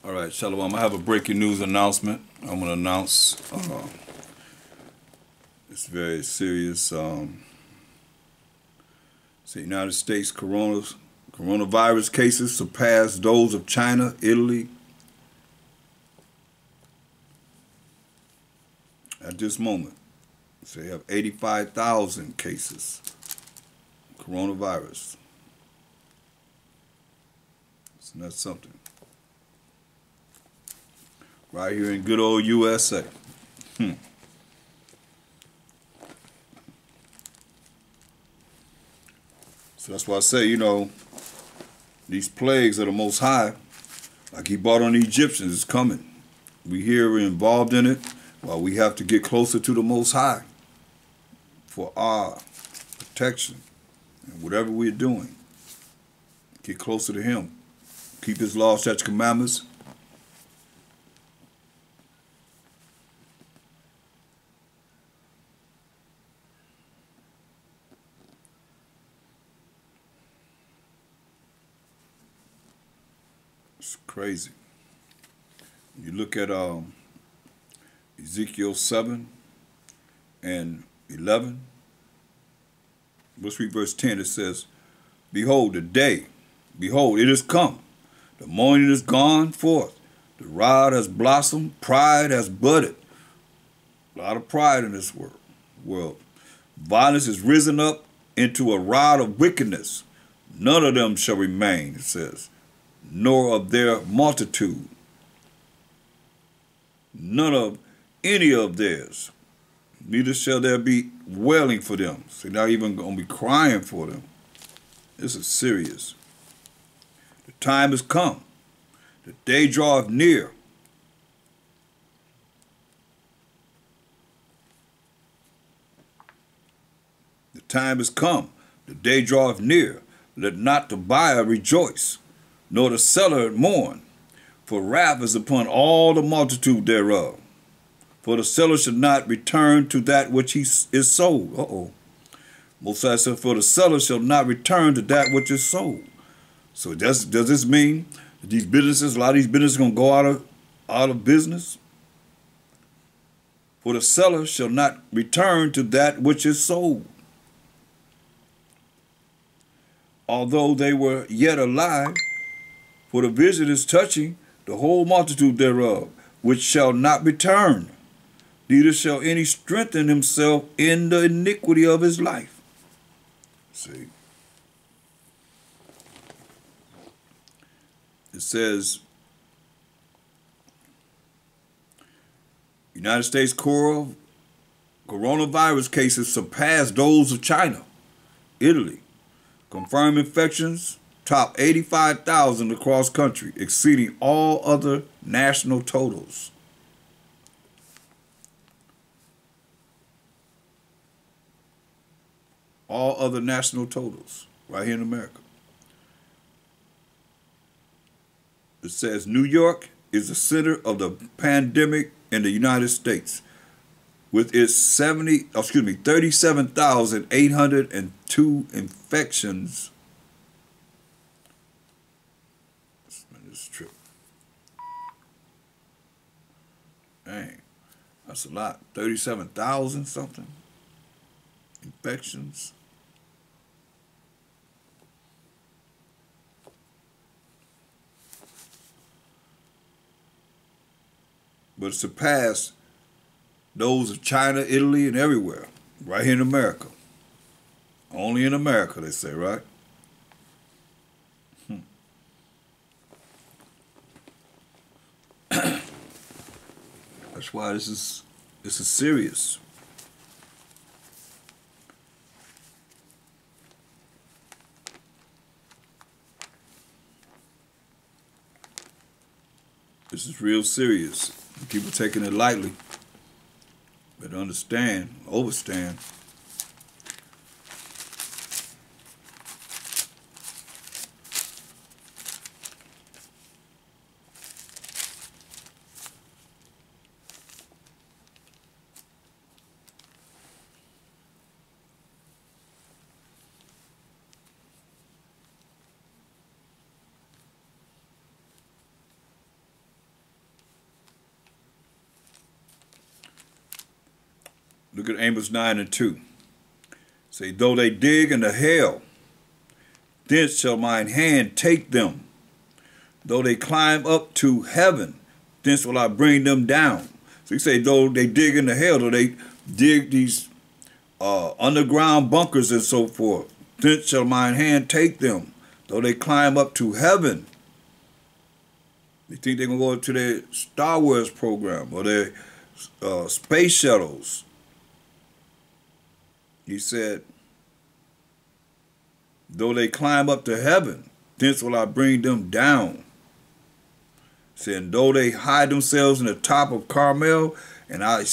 All right, Shalom. I have a breaking news announcement. I'm going to announce it's very serious. The United States coronavirus cases surpass those of China, Italy. At this moment, so they have 85,000 cases coronavirus. Isn't that something? Right here in good old USA. So that's why I say, these plagues of the Most High, like he brought on the Egyptians, is coming. We here are involved in it. Well, we have to get closer to the Most High for our protection. And whatever we're doing, get closer to him. Keep his laws, statutes, commandments. It's crazy. You look at Ezekiel 7 and 11. Let's read verse 10. It says, behold, it is come. The morning is gone forth. The rod has blossomed. Pride has budded. A lot of pride in this world. Violence is risen up into a rod of wickedness. None of them shall remain, it says, nor of their multitude. None of any of theirs. Neither shall there be wailing for them. So they're not even going to be crying for them. This is serious. The time has come. The day draweth near. The time is come. The day draweth near. Let not the buyer rejoice, nor the seller mourn. For wrath is upon all the multitude thereof. For the seller should not return to that which he is sold. Mosiah said, for the seller shall not return to that which is sold. So does this mean that these businesses, a lot of these businesses are going to go out of business? For the seller shall not return to that which is sold. Although they were yet alive, for the vision is touching the whole multitude thereof, which shall not return, neither shall any strengthen himself in the iniquity of his life. See? It says, United States coronavirus cases surpass those of China, Italy. Confirmed infections top 85,000 across country, exceeding all other national totals. All other national totals right here in America. It says New York is the center of the pandemic in the United States with its 37,802 infections. This trip. Dang, that's a lot. 37,000 something infections. But it surpassed those of China, Italy, and everywhere, right here in America. Only in America, they say, right? That's why this is serious. This is real serious. People taking it lightly. Better understand, overstand. Look at Amos 9:2. Say, though they dig into hell, thence shall mine hand take them. Though they climb up to heaven, thence will I bring them down. So he say, though they dig into hell, though they dig these underground bunkers and so forth, thence shall mine hand take them. Though they climb up to heaven, they think they're going to go to their Star Wars program or their space shuttles. He said, though they climb up to heaven, thence will I bring them down. Saying, though they hide themselves in the top of Carmel, and I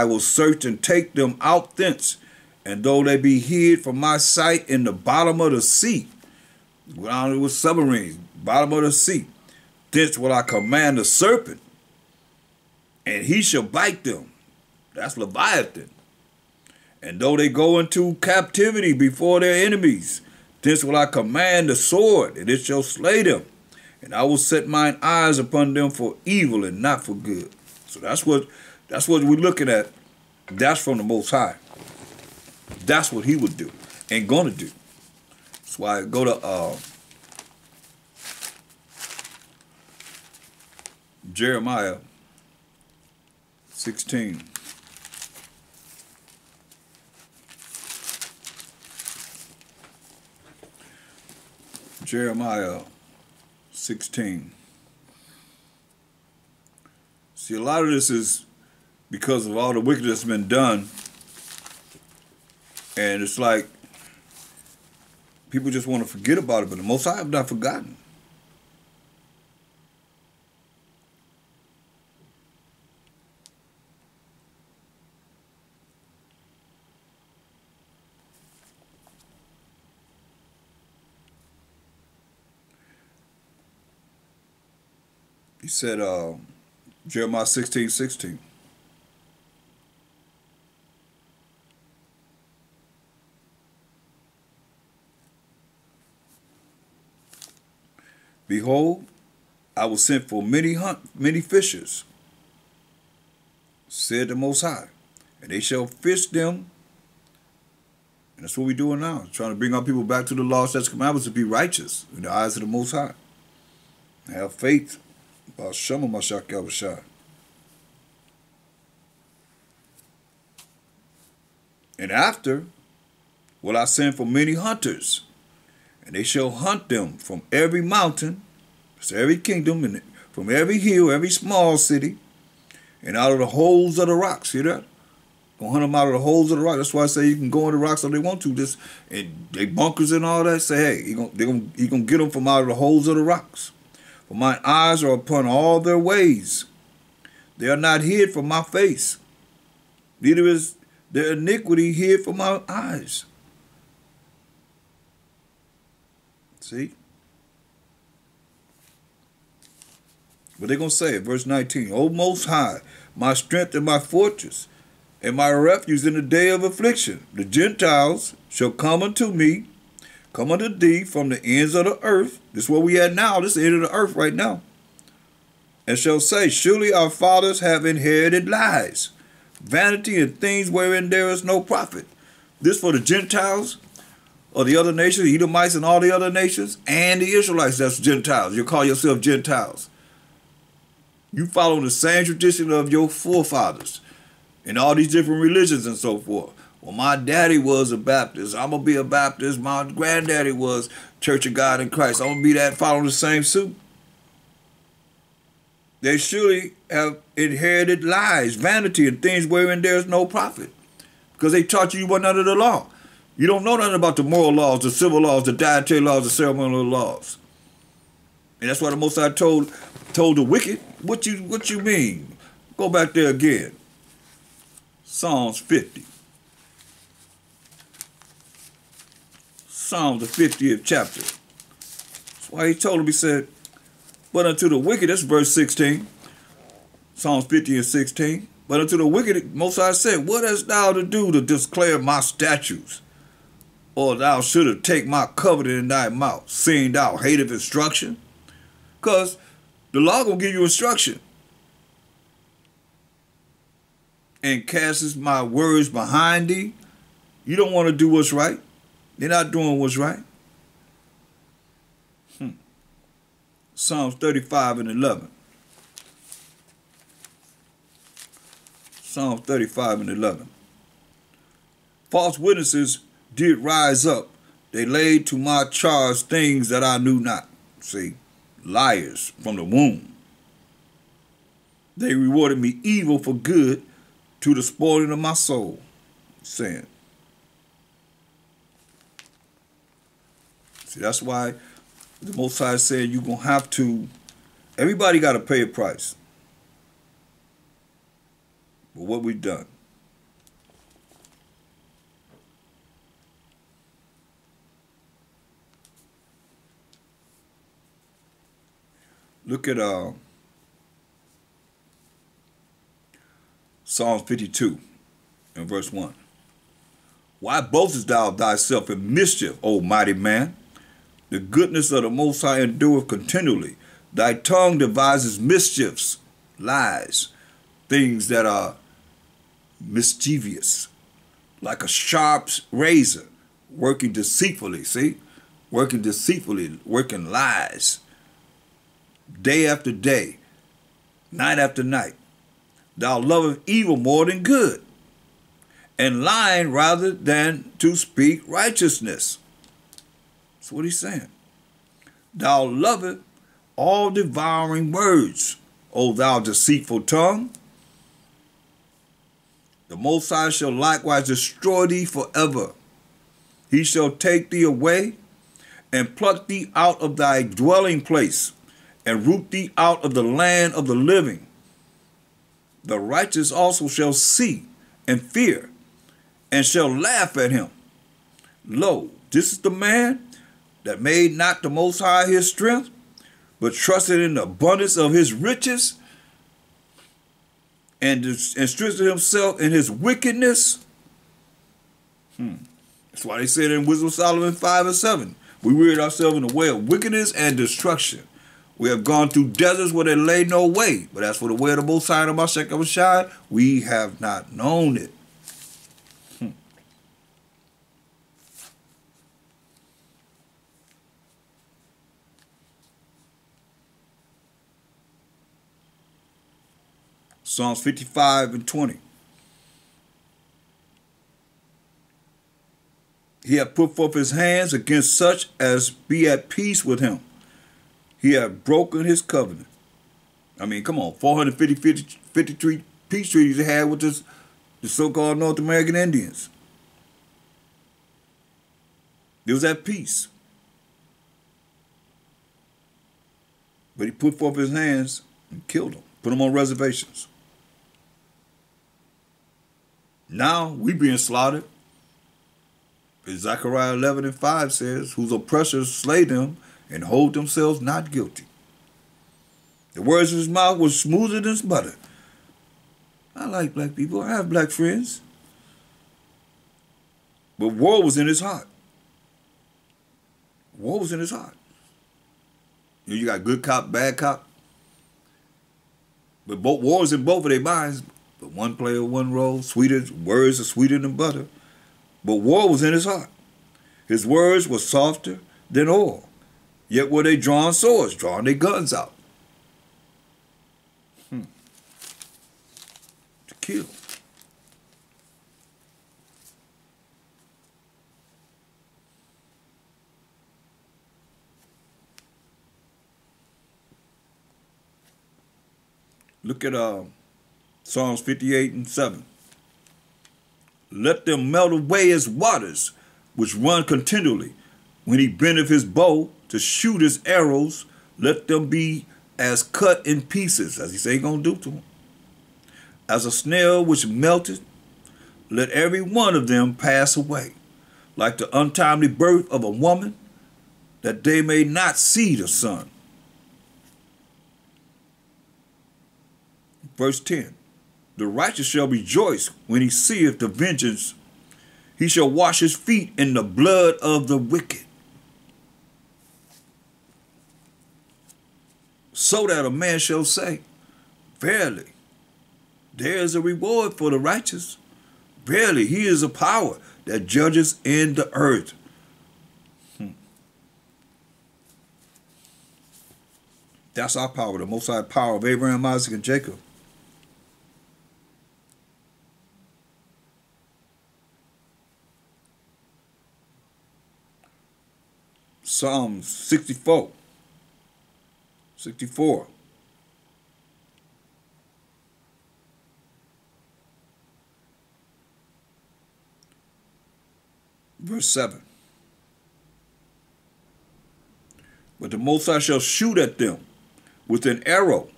will search and take them out thence. And though they be hid from my sight in the bottom of the sea, grounded with submarines, bottom of the sea, thence will I command the serpent, and he shall bite them. That's Leviathan. And though they go into captivity before their enemies, thence will I command the sword, and it shall slay them. And I will set mine eyes upon them for evil and not for good. So that's what we're looking at. That's from the Most High. That's what he would do and gonna do. That's why I go to Jeremiah 16. Jeremiah 16. See, a lot of this is because of all the wickedness that's been done, and it's like people just want to forget about it, but the Most High have not forgotten. He said, Jeremiah 16:16. Behold, I will send for many fishers, said the Most High, and they shall fish them. And that's what we're doing now, trying to bring our people back to the law, statutes, commandments, to be righteous in the eyes of the Most High. Have faith. And after will I send for many hunters, and they shall hunt them from every mountain, so every kingdom, and from every hill, every small city, and out of the holes of the rocks. See that? Gonna hunt them out of the holes of the rocks. That's why I say you can go in the rocks if they want to. Just and they bunkers and all that. Say, hey, he gonna get them from out of the holes of the rocks. For my eyes are upon all their ways. They are not hid from my face. Neither is their iniquity hid from my eyes. See? But they're going to say, verse 19, O Most High, my strength and my fortress, and my refuge in the day of affliction. The Gentiles shall come unto me, come unto thee from the ends of the earth. This is where we at now. This is the end of the earth right now. And shall say, surely our fathers have inherited lies, vanity and things wherein there is no profit. This for the Gentiles or the other nations, Edomites and all the other nations, and the Israelites, that's Gentiles. You call yourself Gentiles. You follow the same tradition of your forefathers in all these different religions and so forth. Well, my daddy was a Baptist. I'm going to be a Baptist. My granddaddy was Church of God in Christ. I'm going to be that, following the same suit. They surely have inherited lies, vanity, and things wherein there is no profit. Because they taught you weren't under the law. You don't know nothing about the moral laws, the civil laws, the dietary laws, the ceremonial laws. And that's why the Most High told the wicked, what you mean? Go back there again. Psalms 50. Psalms the 50th chapter. That's why he told him, he said, but unto the wicked, that's verse 16. Psalms 50 and 16. But unto the wicked, Most High said, what hast thou to do to declare my statutes? Or thou shouldst take my covenant in thy mouth, seeing thou hateth instruction? Because the law going to give you instruction. and castest my words behind thee. You don't want to do what's right. They're not doing what's right. Psalms 35 and 11. Psalms 35 and 11. False witnesses did rise up. They laid to my charge things that I knew not. See, liars from the womb. They rewarded me evil for good to the spoiling of my soul. Saying. See, that's why the Most High said you're going to have to, everybody got to pay a price for what we've done. Look at Psalms 52 and verse 1. Why boastest thou thyself in mischief, O mighty man? The goodness of the Most High endureth continually. Thy tongue devises mischiefs, lies, things that are mischievous, like a sharp razor, working deceitfully, see? Working deceitfully, working lies, day after day, night after night. Thou lovest evil more than good, and lying rather than to speak righteousness. That's what he's saying. Thou lovest all devouring words, O thou deceitful tongue. The Most High shall likewise destroy thee forever. He shall take thee away and pluck thee out of thy dwelling place and root thee out of the land of the living. The righteous also shall see and fear and shall laugh at him. Lo, this is the man that made not the Most High his strength, but trusted in the abundance of his riches and strengthened himself in his wickedness. That's why they said in Wisdom of Solomon 5 and 7, we wearied ourselves in the way of wickedness and destruction. We have gone through deserts where there lay no way, but as for the way of the Most High and of my Shekabashai, we have not known it. Psalms 55 and 20. He hath put forth his hands against such as be at peace with him. He hath broken his covenant. I mean, come on, 453 peace treaties they had with the so-called North American Indians. They was at peace. But he put forth his hands and killed them, put them on reservations. Now we being slaughtered. As Zechariah 11 and 5 says, whose oppressors slay them and hold themselves not guilty. The words of his mouth were smoother than butter. I like black people. I have black friends. But war was in his heart. War was in his heart. You got good cop, bad cop. But both wars in both of their minds. But one player, one role. Sweeter words are sweeter than butter. But war was in his heart. His words were softer than oil. Yet were they drawing swords, drawing their guns out. To kill. Look at Psalms 58 and 7. Let them melt away as waters, which run continually. When he bendeth his bow to shoot his arrows, let them be as cut in pieces, as he say he gonna do to them. As a snail which melted, let every one of them pass away, like the untimely birth of a woman, that they may not see the sun. Verse 10. The righteous shall rejoice when he seeth the vengeance. He shall wash his feet in the blood of the wicked. So that a man shall say, verily, there is a reward for the righteous. Verily, he is a power that judges in the earth. That's our power, the Most High power of Abraham, Isaac, and Jacob. Psalm 64. Verse 7. But the Most High shall shoot at them with an arrow.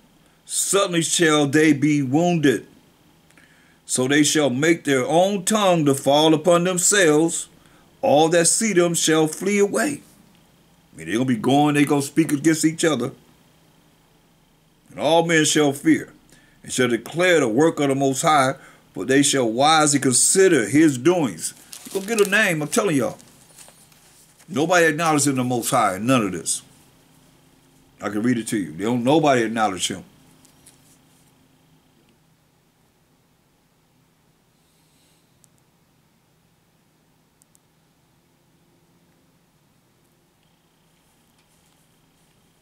Suddenly shall they be wounded. So they shall make their own tongue to fall upon themselves. All that see them shall flee away. I mean, they're going to be going, they're going to speak against each other. And all men shall fear, and shall declare the work of the Most High, for they shall wisely consider his doings. Go get a name, I'm telling y'all. Nobody acknowledges the Most High in none of this. I can read it to you. Nobody acknowledge him.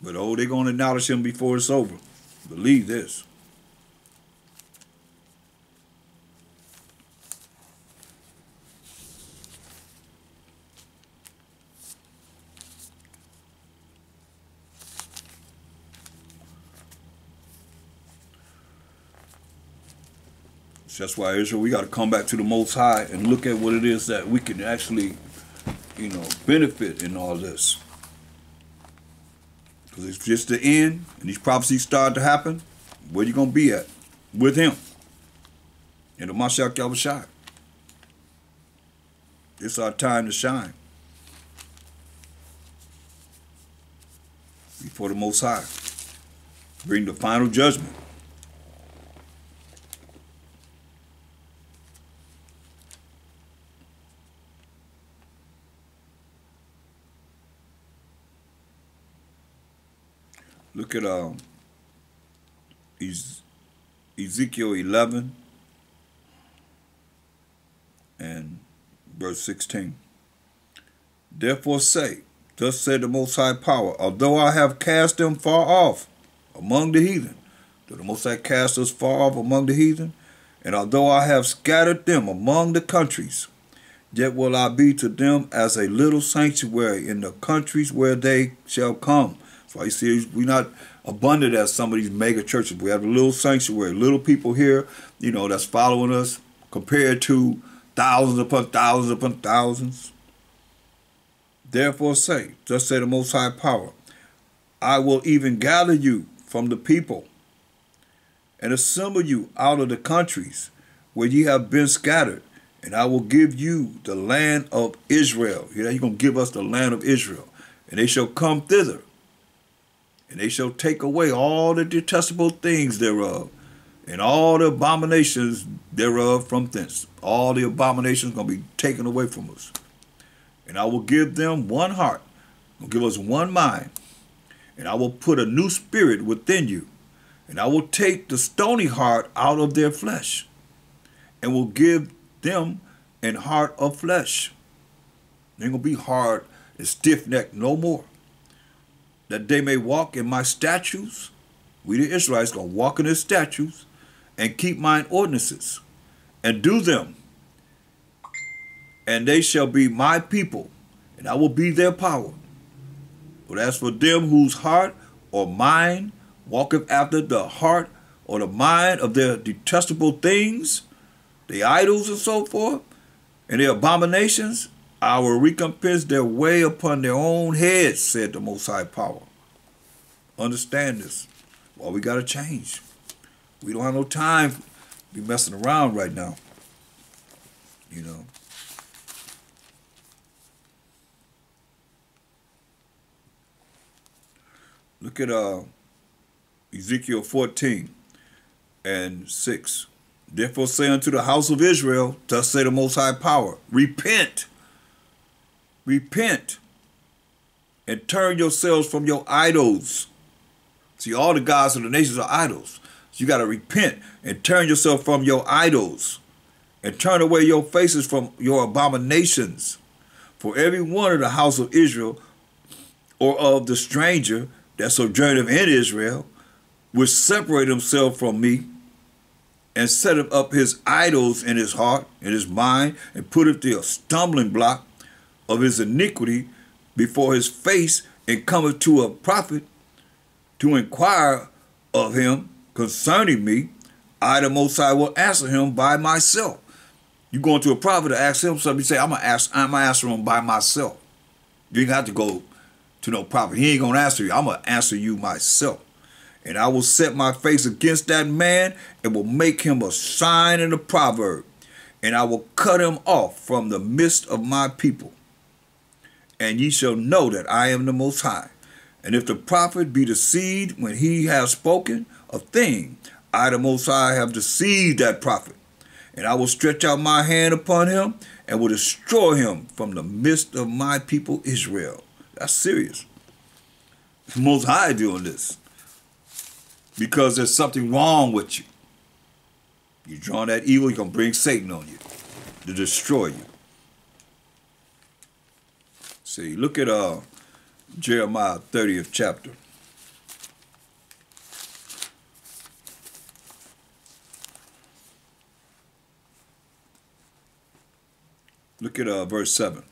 But they're going to acknowledge him before it's over. Believe this. That's why, Israel, we got to come back to the Most High and look at what it is that we can actually, benefit in all this. Because it's just the end, and these prophecies start to happen. Where you going to be at? With him. In the Mashiach Yahushua. It's our time to shine. Before the Most High. Bring the final judgment. Look at Ezekiel 11 and verse 16. Therefore say, thus said the Most High power, although I have cast them far off among the heathen, though the Most High cast us far off among the heathen, and although I have scattered them among the countries, yet will I be to them as a little sanctuary in the countries where they shall come. So you see, we're not abundant as some of these mega churches. We have a little sanctuary, little people here, that's following us compared to thousands upon thousands upon thousands. Therefore say, thus say the Most High power, I will even gather you from the people and assemble you out of the countries where ye have been scattered, and I will give you the land of Israel. You're going to give us the land of Israel, and they shall come thither. And they shall take away all the detestable things thereof, and all the abominations thereof from thence. All the abominations going to be taken away from us. And I will give them one heart, will give us one mind, and I will put a new spirit within you. And I will take the stony heart out of their flesh, and will give them an heart of flesh. They ain't going to be hard and stiff-necked no more. That they may walk in my statutes. We the Israelites going to walk in his statutes and keep mine ordinances and do them. And they shall be my people, and I will be their power. But as for them whose heart or mind walketh after the heart or the mind of their detestable things, the idols and so forth, and their abominations, I will recompense their way upon their own heads, said the Most High power. Understand this. Well, we got to change. We don't have no time to be messing around right now. Look at Ezekiel 14 and 6. Therefore say unto the house of Israel, thus say the Most High power, repent. Repent and turn yourselves from your idols. See, all the gods of the nations are idols. You got to repent and turn yourself from your idols and turn away your faces from your abominations. For every one of the house of Israel or of the stranger that sojourneth in Israel, which separate himself from me, and setteth up his idols in his heart, in his mind, and putteth the stumbling block of his iniquity before his face, and cometh to a prophet to inquire of him concerning me, I the Most High will answer him by myself. You going to a prophet to ask him something, you say, I'm gonna answer him by myself. You ain't got to go to no prophet. He ain't gonna answer you. I'm gonna answer you myself. And I will set my face against that man and will make him a sign and a proverb. And I will cut him off from the midst of my people. And ye shall know that I am the Most High. And if the prophet be deceived when he has spoken a thing, I the Most High have deceived that prophet. And I will stretch out my hand upon him and will destroy him from the midst of my people Israel. That's serious. The Most High doing this. Because there's something wrong with you. You're drawing that evil, you're going to bring Satan on you to destroy you. See, look at Jeremiah 30th chapter. Look at verse 7.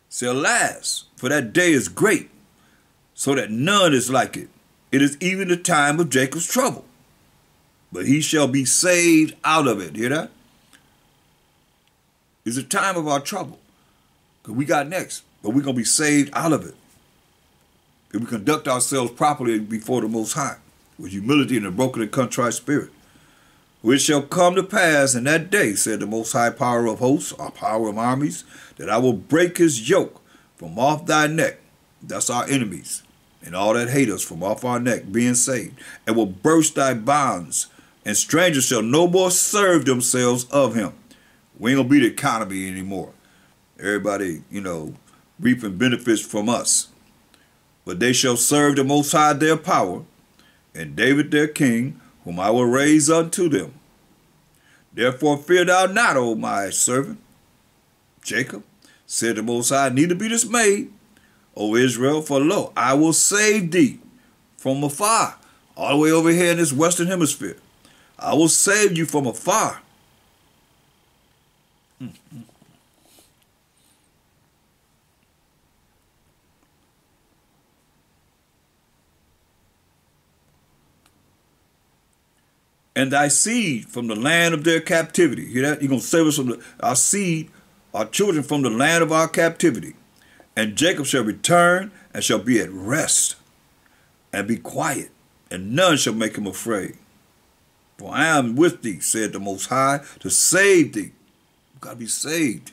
Say, alas, for that day is great, so that none is like it. It is even the time of Jacob's trouble, but he shall be saved out of it. Hear that? It's a time of our trouble, because we got next, but we're going to be saved out of it. If we conduct ourselves properly before the Most High, with humility and a broken and contrite spirit. Which shall come to pass in that day, said the Most High power of hosts, or power of armies, that I will break his yoke from off thy neck. That's our enemies. And all that hate us from off our neck, being saved, and will burst thy bonds, and strangers shall no more serve themselves of him. We ain't gonna be the economy anymore. Everybody, reaping benefits from us. But they shall serve the Most High their power, and David their king, whom I will raise unto them. Therefore fear thou not, O my servant Jacob, said the Most High, neither be dismayed, O Israel, for lo, I will save thee from afar, all the way over here in this western hemisphere. I will save you from afar. And thy seed from the land of their captivity. Hear that? You're going to save us from our seed, our children from the land of our captivity. And Jacob shall return and shall be at rest and be quiet, and none shall make him afraid. For I am with thee, said the Most High, to save thee. You've got to be saved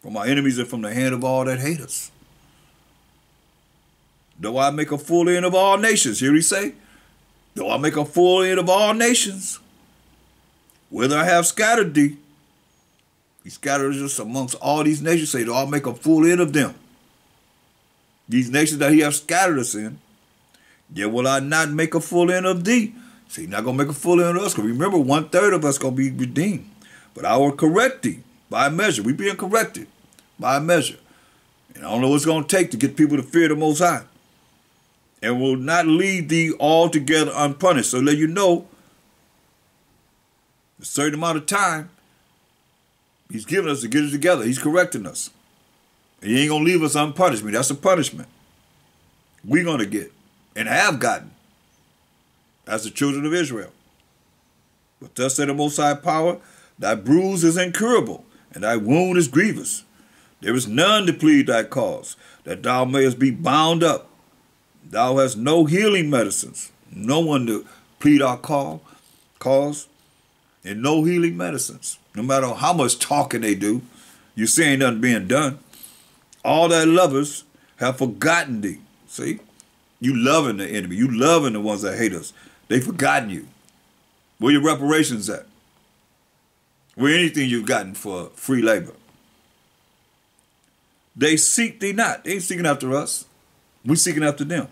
from our enemies and from the hand of all that hate us. Though I make a full end of all nations, hear he say, though I make a full end of all nations, whither I have scattered thee. He scattered us amongst all these nations, say, though I make a full end of them. These nations that he has scattered us in, yet will I not make a full end of thee. See, he's not going to make a full end of us, because remember, 1/3 of us going to be redeemed. But I will correct thee by measure. We're being corrected by measure. And I don't know what it's going to take to get people to fear the Most High. And will not leave thee altogether unpunished. So let you know, a certain amount of time, he's giving us to get it together. He's correcting us. And he ain't going to leave us unpunished. That's a punishment we're going to get and have gotten as the children of Israel. But thus said the Most High power, thy bruise is incurable, and thy wound is grievous. There is none to plead thy cause, that thou mayest be bound up. Thou hast no healing medicines, no one to plead our cause, and no healing medicines. No matter how much talking they do, you see ain't nothing being done. All thy lovers have forgotten thee. See? You loving the enemy. You loving the ones that hate us. They forgotten you. Where your reparations at? Where anything you've gotten for free labor? They seek thee not. They ain't seeking after us. We seeking after them.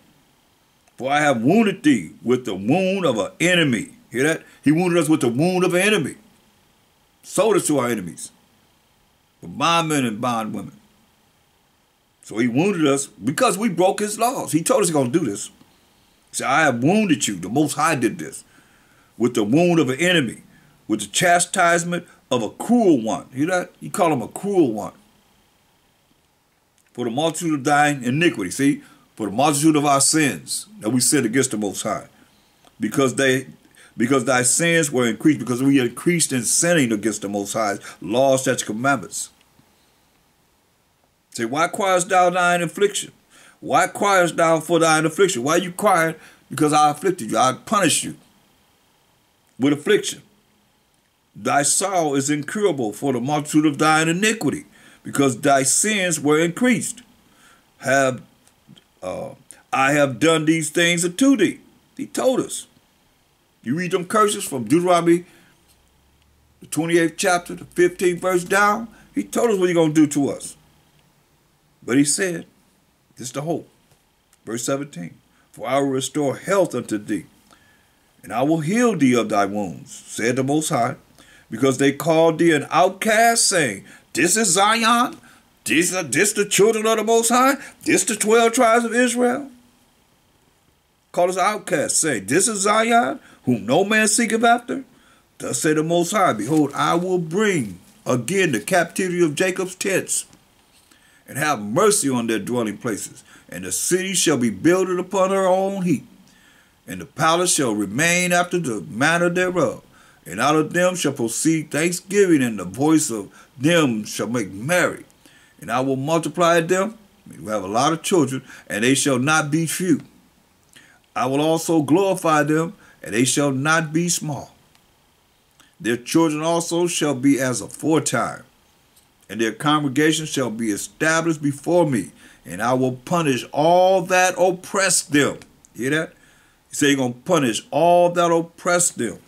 For I have wounded thee with the wound of an enemy. Hear that? He wounded us with the wound of an enemy. Sold us to our enemies. For bondmen and bondwomen. So he wounded us because we broke his laws. He told us he's going to do this. He said, I have wounded you. The Most High did this. With the wound of an enemy. With the chastisement of a cruel one. Hear that? You call him a cruel one. For the multitude of thine iniquity. See? For the multitude of our sins that we sinned against the Most High. Because thy sins were increased. Because we increased in sinning against the Most High's laws, statutes, commandments. Say, why criest thou thine affliction? Why criest thou for thine affliction? Why you crying? Because I afflicted you. I punished you with affliction. Thy sorrow is incurable for the multitude of thine iniquity, because thy sins were increased. I have done these things unto thee. He told us. You read them curses from Deuteronomy, the 28th chapter, the 15th verse down. He told us what he's going to do to us. But he said, this is the hope. Verse 17, for I will restore health unto thee, and I will heal thee of thy wounds, said the Most High, because they called thee an outcast, saying, this is Zion, this the children of the Most High, this the 12 tribes of Israel. Called us outcasts, saying, this is Zion, whom no man seeketh after. Thus said the Most High, behold, I will bring again the captivity of Jacob's tents, and have mercy on their dwelling places. And the city shall be builded upon her own heap, and the palace shall remain after the manner thereof. And out of them shall proceed thanksgiving, and the voice of them shall make merry. And I will multiply them, we have a lot of children, and they shall not be few. I will also glorify them, and they shall not be small. Their children also shall be as aforetime, and their congregation shall be established before me, and I will punish all that oppress them. Hear that? He said he's going to punish all that oppress them.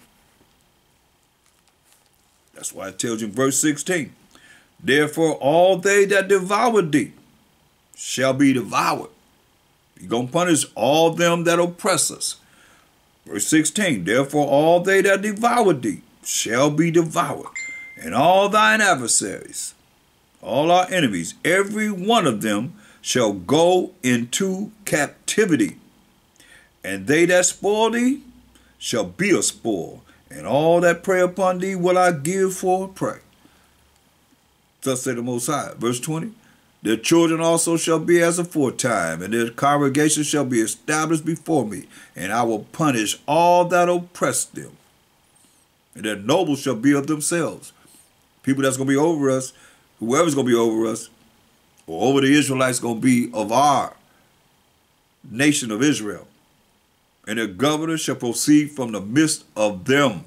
That's why it tells you in verse 16, therefore all they that devour thee shall be devoured. He's going to punish all them that oppress us. Verse 16, therefore all they that devour thee shall be devoured, and all thine adversaries, all our enemies, every one of them shall go into captivity. And they that spoil thee shall be a spoil, and all that prey upon thee will I give for a prey. Thus said the Most High. Verse 20, their children also shall be as aforetime, and their congregation shall be established before me, and I will punish all that oppress them. And their nobles shall be of themselves. People that's going to be over us, whoever's going to be over us, or over the Israelites, going to be of our nation of Israel. And their governor shall proceed from the midst of them.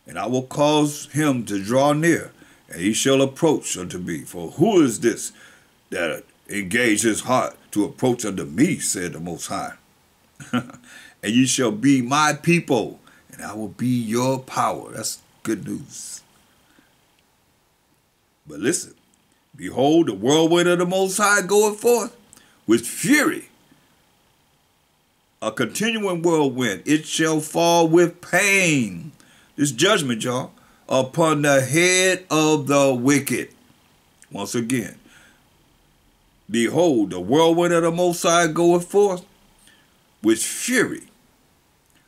And I will cause him to draw near, and he shall approach unto me. For who is this that engage his heart to approach unto me, said the Most High? And ye shall be my people, and I will be your power. That's good news. But listen, behold, the whirlwind of the Most High goeth forth with fury, a continuing whirlwind. It shall fall with pain. This judgment, y'all, upon the head of the wicked. Once again, behold, the whirlwind of the Most High goeth forth with fury,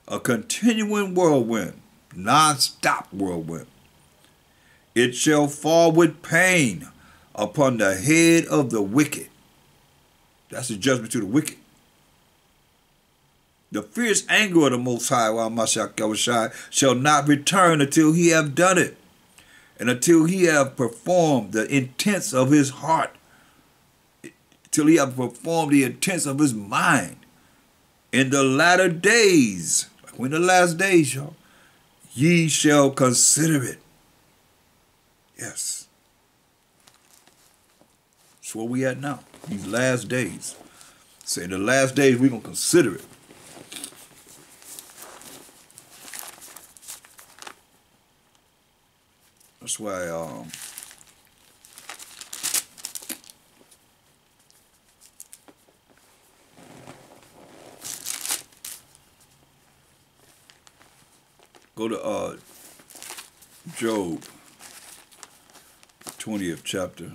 a continuing whirlwind, non-stop whirlwind. It shall fall with pain upon the head of the wicked. That's the judgment to the wicked. The fierce anger of the Most High shall not return until he have done it, and until he have performed the intents of his heart, till he have performed the intents of his mind. In the latter days, like when the last days, y'all, ye shall consider it. Yes. That's where we at now, these last days. Say the last days we're going to consider it. That's why Go to Job, 20th chapter.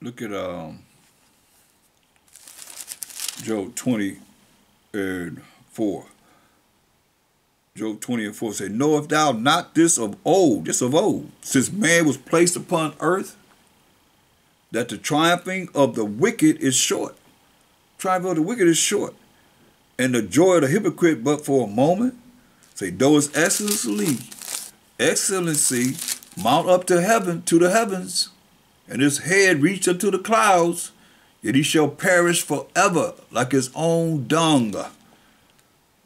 Look at Job 20 and 4. Job 20 and 4 say, knowest thou not this of old, since man was placed upon earth, that the triumphing of the wicked is short. Triumph of the wicked is short, and the joy of the hypocrite but for a moment. Say, though his excellency mount up to heaven, to the heavens, and his head reach unto the clouds, yet he shall perish forever like his own dung.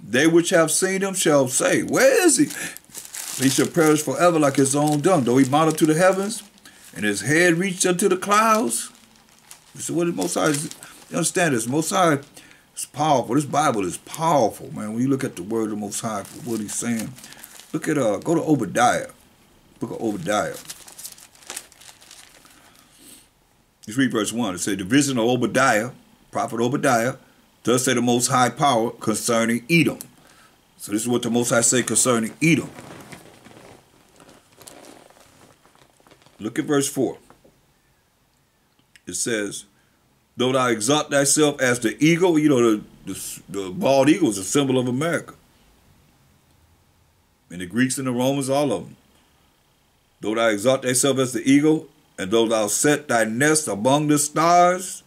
They which have seen him shall say, where is he? He shall perish forever like his own dung. Though he mount up to the heavens, and his head reach unto the clouds. So what is Most High? You understand this? Most High is powerful. This Bible is powerful, man. When you look at the word of the Most High, for what he's saying. Look at, go to Obadiah. Book of Obadiah. Let's read verse 1. It says, the vision of Obadiah, prophet Obadiah, thus say the Most High power concerning Edom. So this is what the Most High say concerning Edom. Look at verse 4. It says, though thou exalt thyself as the eagle, you know, the bald eagle is a symbol of America. And the Greeks and the Romans, all of them. Though thou exalt thyself as the eagle, and though thou set thy nest among the stars,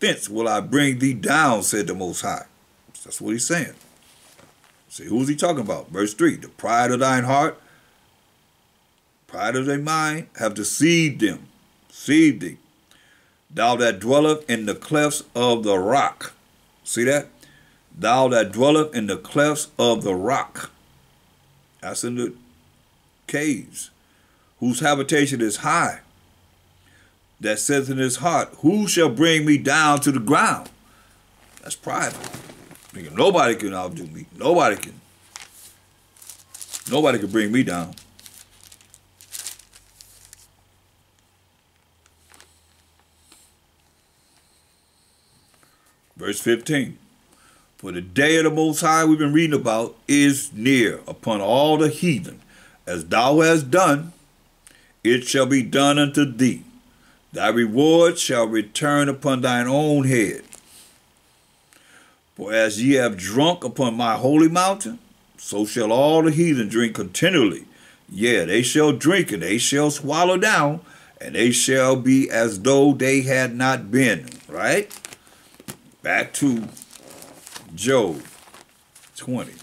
thence will I bring thee down, said the Most High. That's what he's saying. See, who's he talking about? Verse 3, the pride of thine heart, pride of thy mind, have deceived them, deceived thee. Thou that dwelleth in the clefts of the rock. See that? Thou that dwelleth in the clefts of the rock. That's in the caves. Whose habitation is high. That says in his heart, who shall bring me down to the ground? That's private. Nobody can outdo me. Nobody can bring me down. Verse 15. For the day of the Most High we've been reading about is near upon all the heathen. As thou hast done, it shall be done unto thee. Thy reward shall return upon thine own head. For as ye have drunk upon my holy mountain, so shall all the heathen drink continually. Yea, they shall drink, and they shall swallow down, and they shall be as though they had not been. Right? Back to Job 20.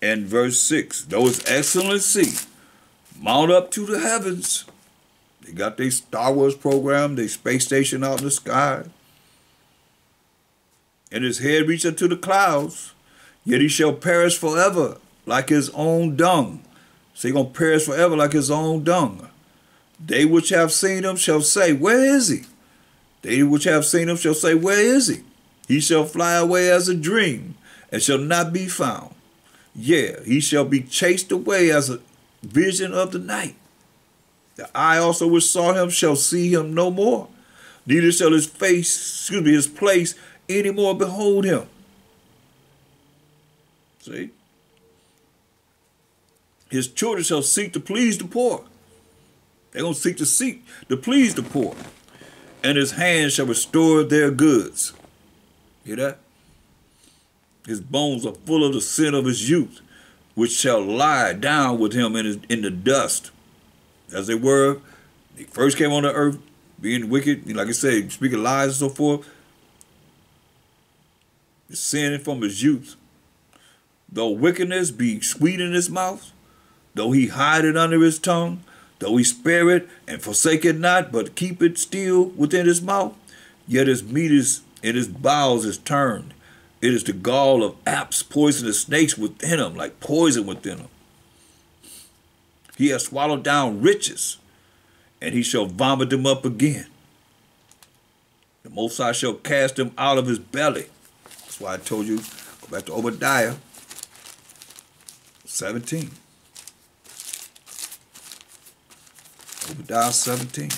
And verse 6. Though his excellency mount up to the heavens. They got their Star Wars program, their space station out in the sky. And his head reach unto the clouds. Yet he shall perish forever like his own dung. So he's going to perish forever like his own dung. They which have seen him shall say, where is he? They which have seen him shall say, where is he? He shall fly away as a dream, and shall not be found. Yeah, he shall be chased away as a vision of the night. The eye also which saw him shall see him no more. Neither shall his place any more behold him. See? His children shall seek to please the poor. They're going to seek to please the poor. And his hands shall restore their goods. Hear that? His bones are full of the sin of his youth, which shall lie down with him in the dust. As they were, they first came on the earth, being wicked, like I said, speaking lies and so forth. Sinning from his youth. Though wickedness be sweet in his mouth, though he hide it under his tongue, though he spare it and forsake it not, but keep it still within his mouth, yet his meat is in his bowels is turned. It is the gall of apes, poisonous snakes within him, like poison within him. He has swallowed down riches, and he shall vomit them up again. The Most High shall cast him out of his belly. That's why I told you, go back to Obadiah 17. Obadiah 17.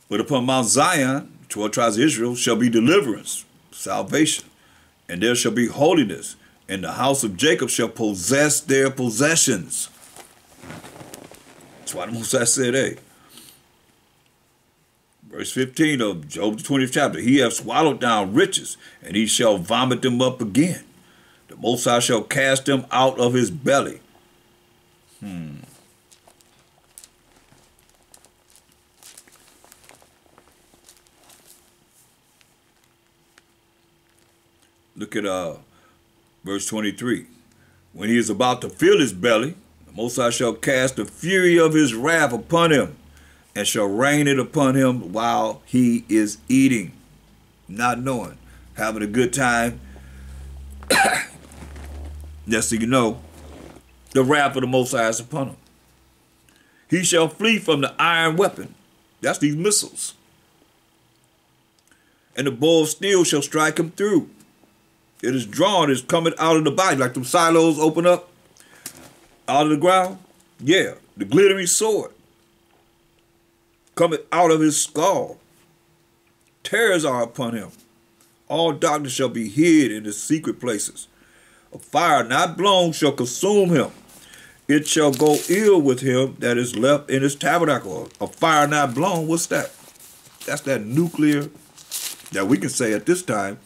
But upon Mount Zion, 12 tribes of Israel, shall be deliverance, salvation, and there shall be holiness, and the house of Jacob shall possess their possessions. That's why the Most High said, hey, verse 15 of Job, the 20th chapter, he hath swallowed down riches, and he shall vomit them up again. The Most High shall cast them out of his belly. Look at verse 23. When he is about to fill his belly, the Most High shall cast the fury of his wrath upon him, and shall rain it upon him while he is eating, not knowing, having a good time. Next thing you know, the wrath of the Most High is upon him. He shall flee from the iron weapon. That's these missiles. And the bow of steel shall strike him through. It is drawn, it's coming out of the body, like them silos open up out of the ground. Yeah, the glittering sword coming out of his skull. Terrors are upon him. All darkness shall be hid in the secret places. A fire not blown shall consume him. It shall go ill with him that is left in his tabernacle. A fire not blown, what's that? That's that nuclear, that we can say at this time,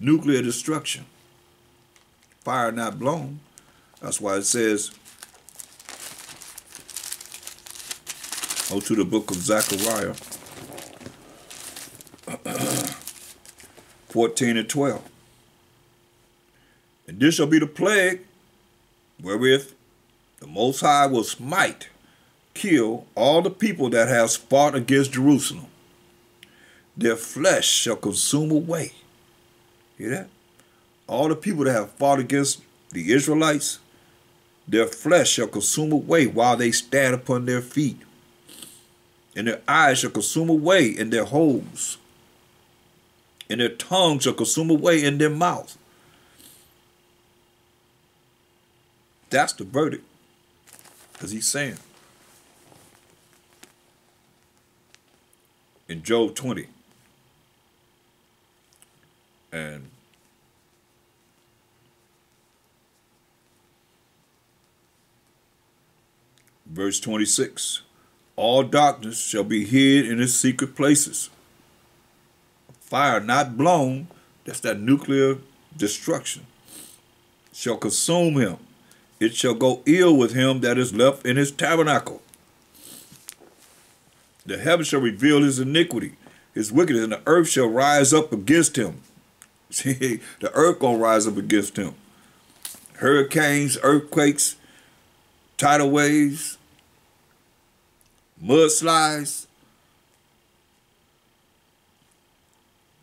nuclear destruction. Fire not blown. That's why it says, go to the book of Zechariah 14 and 12. And this shall be the plague wherewith the Most High will smite, kill all the people that have fought against Jerusalem. Their flesh shall consume away. Hear that? All the people that have fought against the Israelites, their flesh shall consume away while they stand upon their feet. And their eyes shall consume away in their holes. And their tongue shall consume away in their mouth. That's the verdict. Because he's saying in Job 20 and verse 26, all darkness shall be hid in its secret places. Fire not blown, that's that nuclear destruction, shall consume him. It shall go ill with him that is left in his tabernacle. The heavens shall reveal his iniquity, his wickedness, and the earth shall rise up against him. See, the earth gonna rise up against him. Hurricanes, earthquakes, tidal waves, mudslides,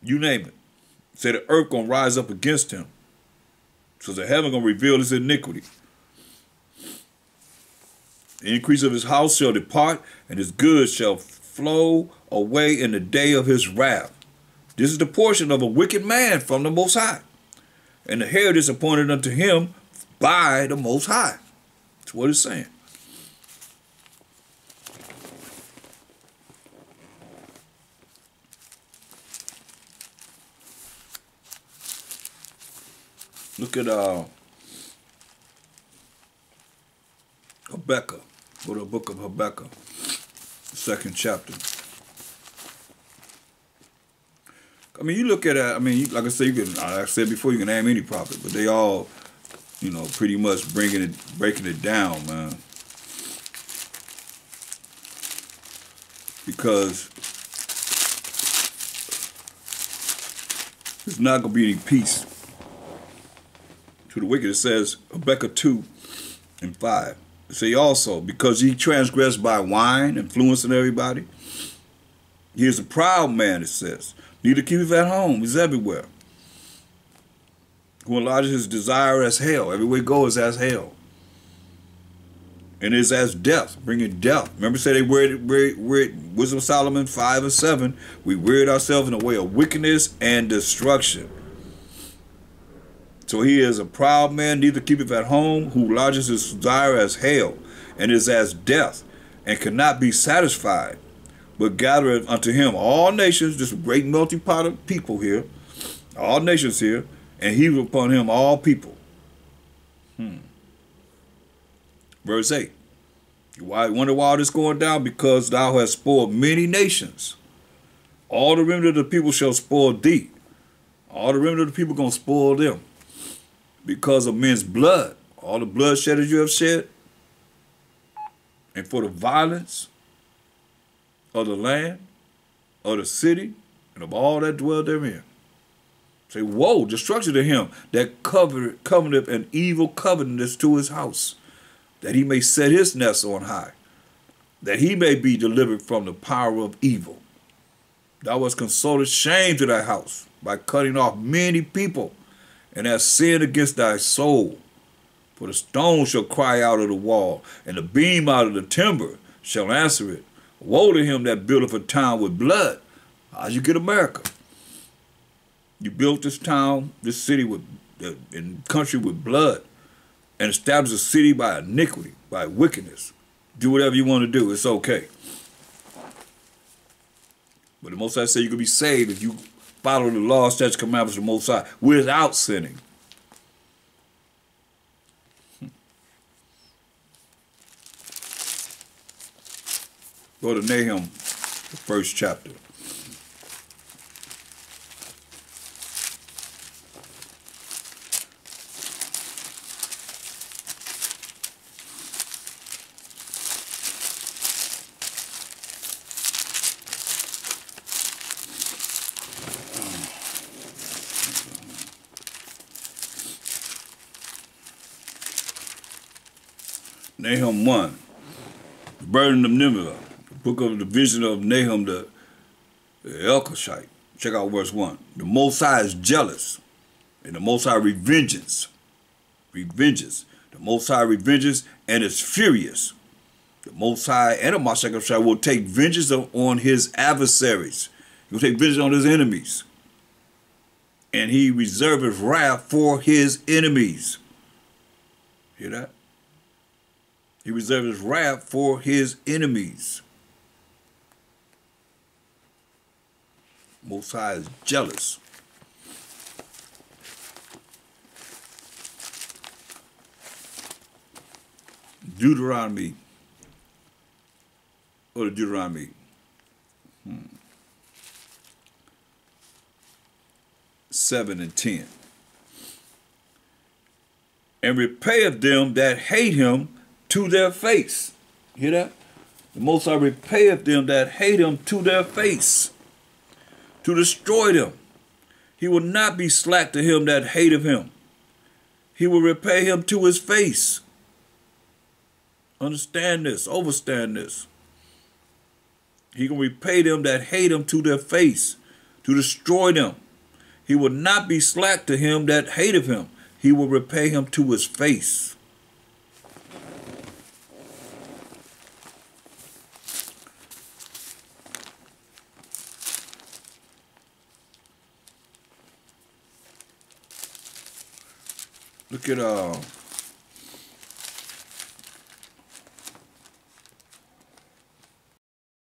you name it. Say the earth gonna rise up against him. So the heaven gonna reveal his iniquity. The increase of his house shall depart, and his goods shall flow away in the day of his wrath. This is the portion of a wicked man from the Most High, and the heritage appointed unto him by the Most High. That's what it's saying. Look at Habakkuk. Go to the book of Habakkuk, the 2nd chapter. I mean, you look at that. I mean, like I said, like I said before, you can name any prophet, but they all, you know, pretty much breaking it down, man. Because there's not gonna be any peace to the wicked. It says Habakkuk 2 and 5. It say also, because he transgressed by wine, influencing everybody. He is a proud man, it says. Neither keepeth at home, he's everywhere. Who enlarges his desire as hell. Everywhere he goes as hell. and is as death, bringing death. Remember, say they wearied Wisdom of Solomon 5 and 7. We wearied ourselves in the way of wickedness and destruction. So he is a proud man, neither keepeth at home, who lodges his desire as hail, and is as death, and cannot be satisfied, but gathereth unto him all nations, this great melting pot of people here, all nations here, and heaveth upon him all people. Verse 8. Why wonder why this going down? Because thou hast spoiled many nations. All the remnant of the people shall spoil thee. All the remnant of the people going to spoil them. Because of men's blood. All the bloodshed that you have shed. And for the violence of the land, of the city, and of all that dwell therein. Say, woe, destruction to him that covenanteth an evil covenant to his house, that he may set his nest on high, that he may be delivered from the power of evil. Thou hast consulted shame to thy house by cutting off many people, and hast sinned against thy soul. For the stone shall cry out of the wall, and the beam out of the timber shall answer it. Woe to him that buildeth a town with blood. How'd you get America? You built this town, this city in country with blood, and established a city by iniquity, by wickedness. Do whatever you want to do. It's okay. But the Most High said you can be saved if you follow the law, statutes, commandments of the Most High without sinning. Go to Nahum, the first chapter. Nahum 1, the burden of Nineveh, the book of the vision of Nahum the Elkoshite. Check out verse 1. The Most High is jealous, and the Most High revenges. The Most High revenges and is furious. The Most High and the Mashiach will take vengeance on his adversaries. He will take vengeance on his enemies. And he reserveth wrath for his enemies. Hear that? He reserves his wrath for his enemies. Most High is jealous. Deuteronomy. Go to Deuteronomy. 7 and 10. And repayeth them that hate him to their face. Hear that? The Most High repayeth them that hate him to their face, to destroy them. He will not be slack to him that hateth him. He will repay him to his face. Understand this, overstand this. He can repay them that hate him to their face, to destroy them. He will not be slack to him that hateth him. He will repay him to his face. Look at